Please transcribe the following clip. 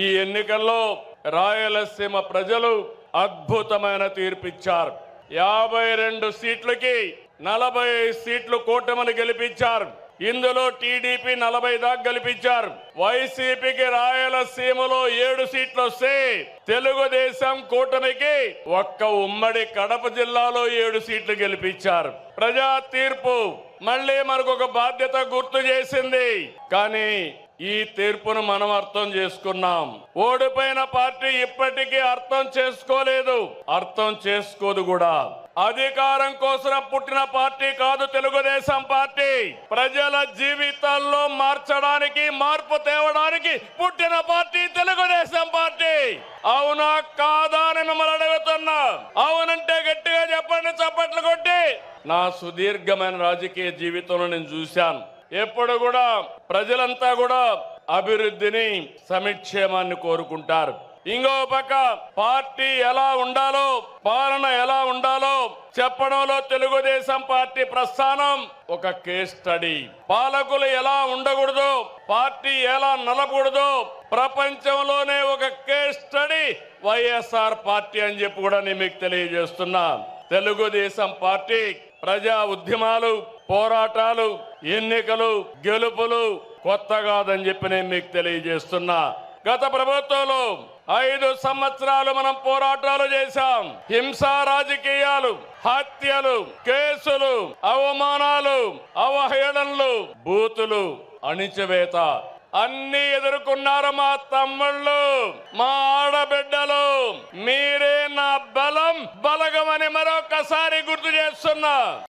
ఈ ఎన్నికల్లో రాయలసీమ ప్రజలు అద్భుతమైన తీర్పిచ్చారు. 52 సీట్లకి 45 సీట్లు కూటమిని గెలిపించారు. ఇందులో టీడీపీ 40 దాకా గెలిపించారు. వైసీపీకి రాయలసీమలో 7 సీట్లు వస్తే తెలుగుదేశం కూటమికి ఒక్క ఉమ్మడి కడప జిల్లాలో 7 సీట్లు గెలిపించారు. ప్రజా తీర్పు మళ్ళీ మనకు ఒక బాధ్యత గుర్తు చేసింది. కానీ ఈ తీర్పును మనం అర్థం చేసుకున్నాం. ఓడిపోయిన పార్టీ ఇప్పటికీ అర్థం చేసుకోలేదు, అర్థం చేసుకోదు కూడా. అధికారం కోసం పుట్టిన పార్టీ కాదు తెలుగుదేశం పార్టీ. ప్రజల జీవితాల్లో మార్చడానికి, మార్పు తేవడానికి పుట్టిన పార్టీ తెలుగుదేశం పార్టీ. అవునా కాదా అని మిమ్మల్ని అడుగుతున్నా. అవునంటే గట్టిగా చెప్పండి, చప్పట్లు కొట్టి. నా సుదీర్ఘమైన రాజకీయ జీవితంలో నేను చూశాను, ఎప్పుడు కూడా ప్రజలంతా కూడా అభివృద్ధిని, సంక్షేమాన్ని కోరుకుంటారు. ఇంకో పక్క పార్టీ ఎలా ఉండాలో, పాలన ఎలా ఉండాలో చెప్పడంలో తెలుగుదేశం పార్టీ ప్రస్థానం ఒక కేస్ స్టడీ. పాలకులు ఎలా ఉండకూడదు, పార్టీ ఎలా నలపకూడదు ప్రపంచంలోనే ఒక కేస్ స్టడీ వైఎస్ఆర్ పార్టీ అని చెప్పి కూడా నేను మీకు తెలియజేస్తున్నా. తెలుగుదేశం పార్టీ ప్రజా ఉద్యమాలు, పోరాటాలు, ఎన్నికలు, గెలుపులు కొత్త కాదని చెప్పి నేను మీకు తెలియజేస్తున్నా. గత ప్రభుత్వంలో 5 సంవత్సరాలు మనం పోరాటాలు చేశాం. హింసా రాజకీయాలు, హత్యలు, కేసులు, అవమానాలు, అవహేళనలు, బూతులు, అణిచివేత అన్ని ఎదుర్కొన్నారు మా తమ్ముళ్ళు, మా ఆడబిడ్డలు. మీరే నా బలం, బలగమని మరొకసారి గుర్తు చేస్తున్నా.